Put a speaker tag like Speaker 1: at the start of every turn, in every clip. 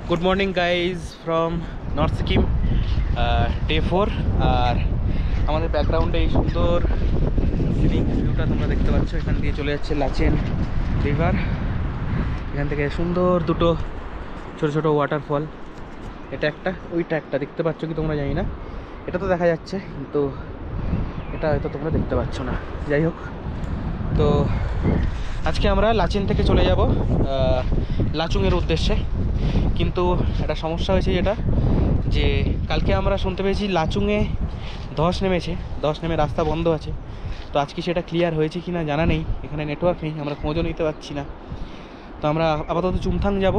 Speaker 1: Good morning guys from north Sikkim, day 4। আর আমাদের ব্যাকগ্রাউন্ডে এই সুন্দর সিনিক ভিউটা তোমরা দেখতে পাচ্ছ। এখান দিয়ে চলে যাচ্ছে লাচেন রিভার। এখান থেকে সুন্দর দুটো ছোট ছোট ওয়াটারফল, এটা একটা ওইটা একটা দেখতে পাচ্ছ কি তোমরা, জানি না। এটা তো দেখা যাচ্ছে কিন্তু এটা হয়তো তোমরা দেখতে পাচ্ছ না। যাই হোক, তো আজকে আমরা লাচেন থেকে চলে যাব লাচুংয়ের উদ্দেশ্যে। কিন্তু একটা সমস্যা হয়েছে, যেটা যে কালকে আমরা শুনতে পেয়েছি লাচুংয়ে ধস নেমেছে, ধস নেমে রাস্তা বন্ধ আছে। তো আজকে সেটা ক্লিয়ার হয়েছে কি না জানা নেই, এখানে নেটওয়ার্ক নেই, আমরা খোঁজও নিতে পারছি না। তো আমরা আপাতত চুমথাং যাব।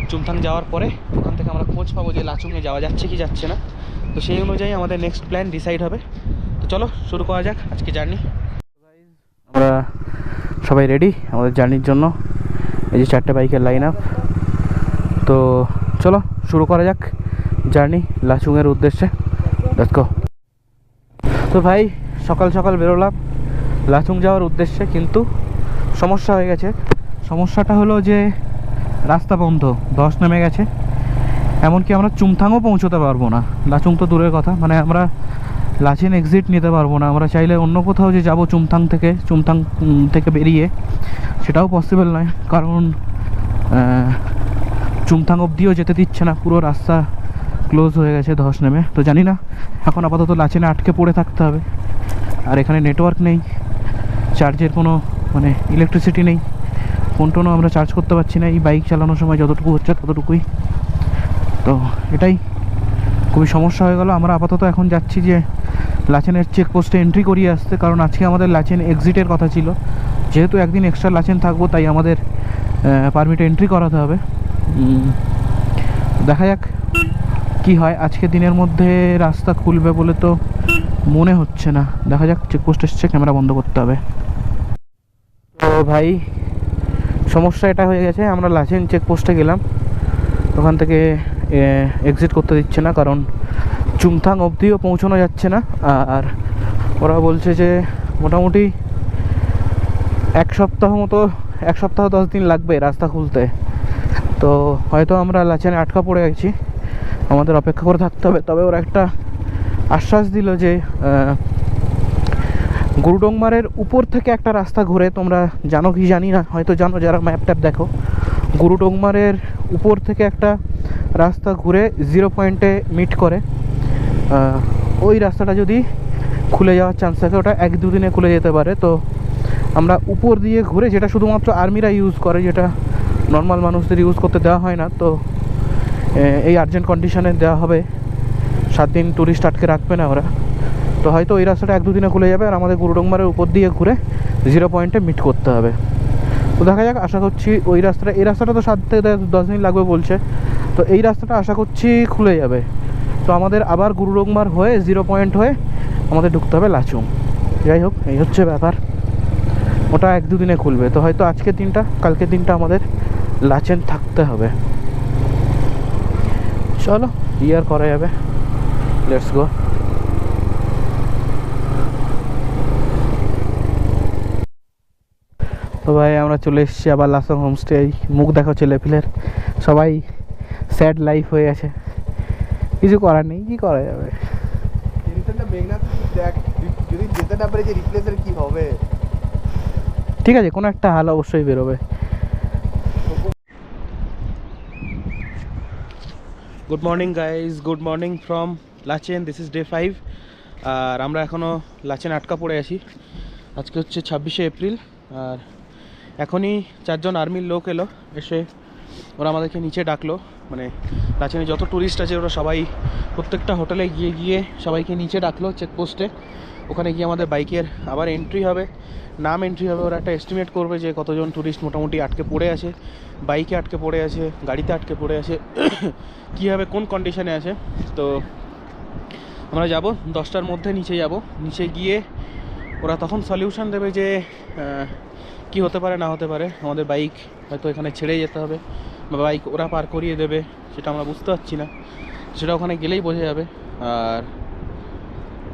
Speaker 1: চুমথাং যাওয়ার পরে ওখান থেকে আমরা খোঁজ পাবো যে লাচুংয়ে যাওয়া যাচ্ছে কি যাচ্ছে না। তো সেই অনুযায়ী আমাদের নেক্সট প্ল্যান ডিসাইড হবে। তো চলো শুরু করা যাক আজকে জার্নি। আমরা সবাই রেডি আমাদের জার্নির জন্য। এই যে 4টে বাইকের লাইন আপ। তো চলো শুরু করা যাক জার্নি লাচুংয়ের উদ্দেশ্যে। Let's go. তো ভাই সকাল সকাল বেরোলাম লাচুং যাওয়ার উদ্দেশ্যে, কিন্তু সমস্যা হয়ে গেছে। সমস্যাটা হলো যে রাস্তা বন্ধ, ধস নেমে গেছে। এমনকি আমরা চুমথাংও পৌঁছতে পারবো না, লাচুং তো দূরের কথা, মানে আমরা লাচেন এক্সিট নিতে পারবো না। আমরা চাইলে অন্য কোথাও যে যাবো চুমথাং থেকে বেরিয়ে, সেটাও পসিবল নয়, কারণ চুমথাং অবধিও যেতে দিচ্ছে না, পুরো রাস্তা ক্লোজ হয়ে গেছে ধস নেমে। তো জানি না, এখন আপাতত লাচেনে আটকে পড়ে থাকতে হবে। আর এখানে নেটওয়ার্ক নেই, চার্জের কোনো মানে ইলেকট্রিসিটি নেই, ফোন টোনও আমরা চার্জ করতে পারছি না। এই বাইক চালানোর সময় যতটুকু হচ্ছে ততটুকুই। তো এটাই খুবই সমস্যা হয়ে গেল। আমরা আপাতত এখন যাচ্ছি যে লাচেনের চেকপোস্টে এন্ট্রি করিয়ে আসতে, কারণ আজকে আমাদের লাচেন এক্সিটের কথা ছিল। যেহেতু একদিন এক্সট্রা লাচেন থাকবো, তাই আমাদের পারমিট এন্ট্রি করাতে হবে। দেখা যাক কি হয়। আজকে দিনের মধ্যে রাস্তা খুলবে বলে তো মনে হচ্ছে না, দেখা যাক। চেকপোস্ট এসছে, ক্যামেরা বন্ধ করতে হবে। তো ভাই সমস্যা এটা হয়ে গেছে, আমরা লাচেন চেকপোস্টে গেলাম, ওখান থেকে এক্সিট করতে দিচ্ছে না, কারণ চুমথাং অবধিও পৌঁছানো যাচ্ছে না। আর ওরা বলছে যে মোটামুটি এক সপ্তাহ 10 দিন লাগবে রাস্তা খুলতে। তো হয়তো আমরা লাচেনে আটকা পড়ে গেছি, আমাদের অপেক্ষা করে থাকতে হবে। তবে ওরা একটা আশ্বাস দিল যে গুরুডংমারের উপর থেকে একটা রাস্তা ঘুরে, তোমরা জানো কি জানি না, হয়তো জানো যারা ম্যাপ ট্যাপ দেখো, গুরুডংমারের উপর থেকে একটা রাস্তা ঘুরে 0 পয়েন্টে মিট করে। ওই রাস্তাটা যদি খুলে যাওয়ার চান্স থাকে, ওটা 1-2 দিনে খুলে যেতে পারে। তো আমরা উপর দিয়ে ঘুরে, যেটা শুধুমাত্র আর্মিরা ইউজ করে, যেটা নর্মাল মানুষদের ইউজ করতে দেওয়া হয় না, তো এই আর্জেন্ট কন্ডিশনে দেওয়া হবে। 7 দিন ট্যুরিস্ট আটকে রাখবে না ওরা। তো হয়তো ওই রাস্তাটা 1-2 দিনে খুলে যাবে, আর আমাদের গুরুডংমারের উপর দিয়ে ঘুরে 0 পয়েন্টে মিট করতে হবে। তো দেখা যাক, আশা করছি ওই রাস্তাটা, এই রাস্তাটা তো 7 থেকে 10 দিন লাগবে বলছে, তো এই রাস্তাটা আশা করছি খুলে যাবে। তো আমাদের আবার গুরুডংমার হয়ে 0 পয়েন্ট হয়ে আমাদের ঢুকতে হবে লাচুং। যাই হোক, এই হচ্ছে ব্যাপার। ওটা 1-2 দিনে খুলবে, তো হয়তো আজকের দিনটা, কালকের দিনটা আমাদের লাচেন থাকতে হবে। চলো ইয়ার করা যাবে, লেটস গো। তো ভাই আমরা চলে এসেছি আবার লাচুং হোমস্টে। মুখ দেখো ছেলেপিলের, সবাই স্যাড লাইফ হয়ে আছে, কিছু করার নেই, কি করা যাবে।
Speaker 2: যদি যেতে না পারে যে রিপ্লেসের কি হবে।
Speaker 1: ঠিক আছে, কোনো একটা হাল অবশ্যই বেরোবে। Good morning guys, good morning from Lachen. This is day 5। আর আমরা এখনও লাচেন আটকা পড়ে আছি। আজকে হচ্ছে 26শে এপ্রিল। আর এখনই 4 জন আর্মির লোক এলো, এসে ওরা আমাদেরকে নিচে ডাকলো। মানে লাচেনে যত ট্যুরিস্ট আছে ওরা সবাই প্রত্যেকটা হোটেলে গিয়ে গিয়ে সবাইকে নিচে ডাকলো চেকপোস্টে। ওখানে গিয়ে আমাদের বাইকের আবার এন্ট্রি হবে, নাম এন্ট্রি হবে। ওরা একটা এস্টিমেট করবে যে কতজন ট্যুরিস্ট মোটামুটি আটকে পড়ে আছে, বাইকে আটকে পড়ে আছে, গাড়িতে আটকে পড়ে আছে, কীভাবে কোন কন্ডিশনে আছে। তো আমরা যাব 10টার মধ্যে নিচে যাব। নিচে গিয়ে ওরা তখন সলিউশন দেবে যে কি হতে পারে না হতে পারে। আমাদের বাইক হয়তো এখানে ছেড়ে যেতে হবে, বা বাইক ওরা পার করিয়ে দেবে, সেটা আমরা বুঝতে পারছি না। সেটা ওখানে গেলেই বোঝা যাবে।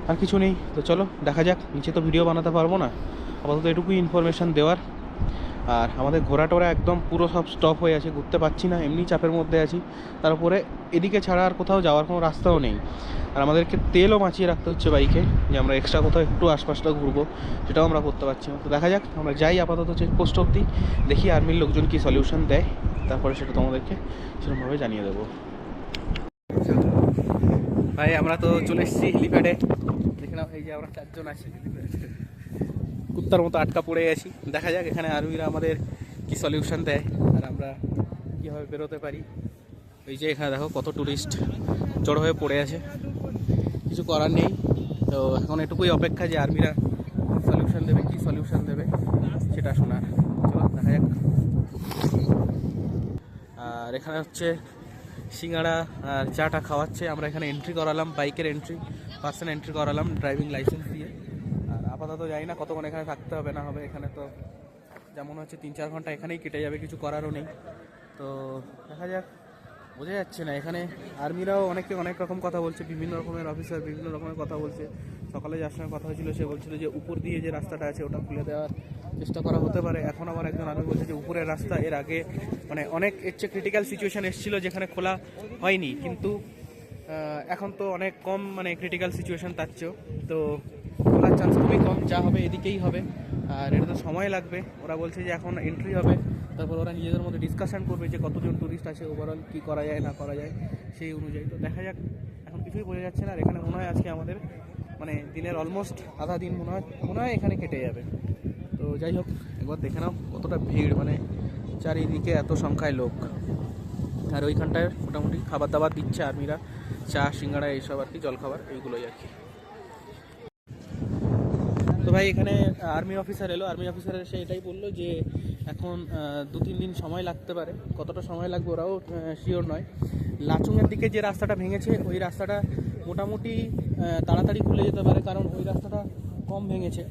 Speaker 1: আর কিছু নেই। তো চলো দেখা যাক। নিচে তো ভিডিও বানাতে পারবো না, আপাতত এটুকুই ইনফরমেশান দেওয়ার। আর আমাদের ঘোরা টোরা একদম পুরো সব স্টপ হয়ে আছে, ঘুরতে পারছি না, এমনি চাপের মধ্যে আছি। তারপরে এদিকে ছাড়া আর কোথাও যাওয়ার কোনো রাস্তাও নেই। আর আমাদেরকে তেলও বাঁচিয়ে রাখতে হচ্ছে বাইকে, যে আমরা এক্সট্রা কোথাও একটু আশপাশটা ঘুরবো, সেটাও আমরা করতে পারছি না। তো দেখা যাক, আমরা যাই আপাতত চেকপোস্ট অবধি, দেখি আর্মির লোকজন কী সলিউশন দেয়, তারপরে সেটা তোমাদেরকে সেরকমভাবে জানিয়ে দেবো। ভাই আমরা তো চলে এসেছি হেলিপ্যাডে, দেখে নাও এই যে আমরা 4 জন আছি, কুত্তার মতো আটকা পড়ে গেছি। দেখা যাক এখানে আর্মিরা আমাদের কি সলিউশন দেয় আর আমরা কীভাবে বেরোতে পারি। এই যে এখানে দেখো কত টুরিস্ট জড়ো হয়ে পড়ে আছে, কিছু করার নেই। তো এখন এটুকুই অপেক্ষা যে আর্মিরা সলিউশন দেবে, কি সলিউশন দেবে সেটা শোনার। চলো দেখা যাক। আর এখানে হচ্ছে সিঙ্গাড়া আর চাটা খাওয়াচ্ছে। আমরা এখানে এন্ট্রি করালাম, বাইকের এন্ট্রি, পার্সন এন্ট্রি করালাম ড্রাইভিং লাইসেন্স দিয়ে। আর আপাতত জানি না কতক্ষণ এখানে থাকতে হবে না হবে। এখানে তো যেমন হচ্ছে 3-4 ঘন্টা এখানেই কেটে যাবে, কিছু করারও নেই। তো দেখা যাক, বোঝা যাচ্ছে না। এখানে আর্মিরাও অনেকে অনেক রকম কথা বলছে, বিভিন্ন রকমের অফিসার বিভিন্ন রকমের কথা বলছে। সকালে যার সঙ্গে কথা হয়েছিল সে বলছিল যে উপর দিয়ে যে রাস্তাটা আছে ওটা খুলে দেওয়ার চেষ্টা করা হতে পারে। এখন আবার একজন আর্মি বলছে যে উপরের রাস্তা এর আগে মানে অনেক এর চেয়ে ক্রিটিক্যাল সিচুয়েশান এসেছিলো যেখানে খোলা হয়নি, কিন্তু এখন তো অনেক কম মানে ক্রিটিক্যাল সিচুয়েশান তার চেয়েও, তো খোলার চান্স খুবই কম। যা হবে এদিকেই হবে, আর এটা তো সময় লাগবে। ওরা বলছে যে এখন এন্ট্রি হবে, তারপর ওরা নিজেদের মধ্যে ডিসকাশন করবে যে কতজন টুরিস্ট আছে, ওভারঅল কী করা যায় না করা যায় সেই অনুযায়ী। তো দেখা যাক, এখন কিছুই বোঝা যাচ্ছে না। আর এখানে মনে হয় আজকে আমাদের মানে দিনের অলমোস্ট আধা দিন মনে হয় এখানে কেটে যাবে। তো যাই হোক, একবার দেখে নাও কতটা ভিড়, মানে চারিদিকে এত সংখ্যায় লোক। আর ওইখানটায় মোটামুটি খাবার দাবার দিচ্ছে আর্মিরা, চা সিঙ্গাড়া এইসব আর কি, জলখাবার এইগুলোই আর কি। তো ভাই এখানে আর্মি অফিসার এলো, আর্মি অফিসার এসে এটাই বললো যে এখন 2-3 দিন সময় লাগতে পারে। কতটা সময় লাগবে ওরাও শিওর নয়। লাচুংয়ের দিকে যে রাস্তাটা ভেঙেছে ওই রাস্তাটা মোটামুটি তাড়াতাড়ি খুলে যেতে পারে, কারণ ওই রাস্তাটা কম ভেঙেছে।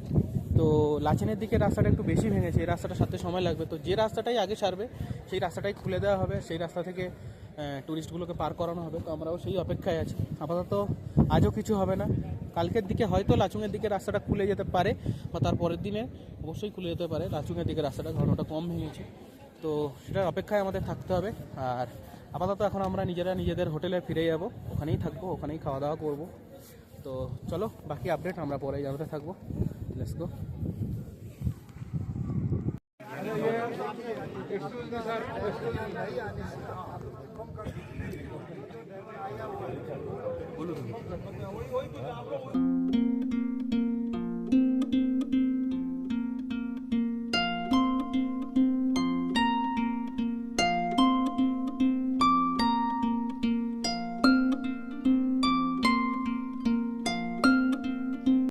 Speaker 1: তো লাচেনের দিকে রাস্তাটা একটু বেশি ভেঙেছে, এই রাস্তাটার সাথে সময় লাগবে। তো যে রাস্তাটাই আগে সারবে সেই রাস্তাটাই খুলে দেওয়া হবে, সেই রাস্তা থেকে ট্যুরিস্টগুলোকে পার করানো হবে। তো আমরাও সেই অপেক্ষায় আছি। আপাতত আজও কিছু হবে না, কালকের দিকে হয়তো লাচুংয়ের দিকে রাস্তাটা খুলে যেতে পারে, বা তার পরের দিনে অবশ্যই খুলে যেতে পারে লাচুংয়ের দিকে রাস্তাটা, কারণ ওটা কম ভেঙেছে। তো সেটার অপেক্ষায় আমাদের থাকতে হবে। আর আপাতত এখন আমরা নিজেদের হোটেলে ফিরে যাব, ওখানেই থাকবো, ওখানেই খাওয়া দাওয়া করবো। তো চলো বাকি আপডেট আমরা পরে জানাতে থাকবো। Let's go. বলুন।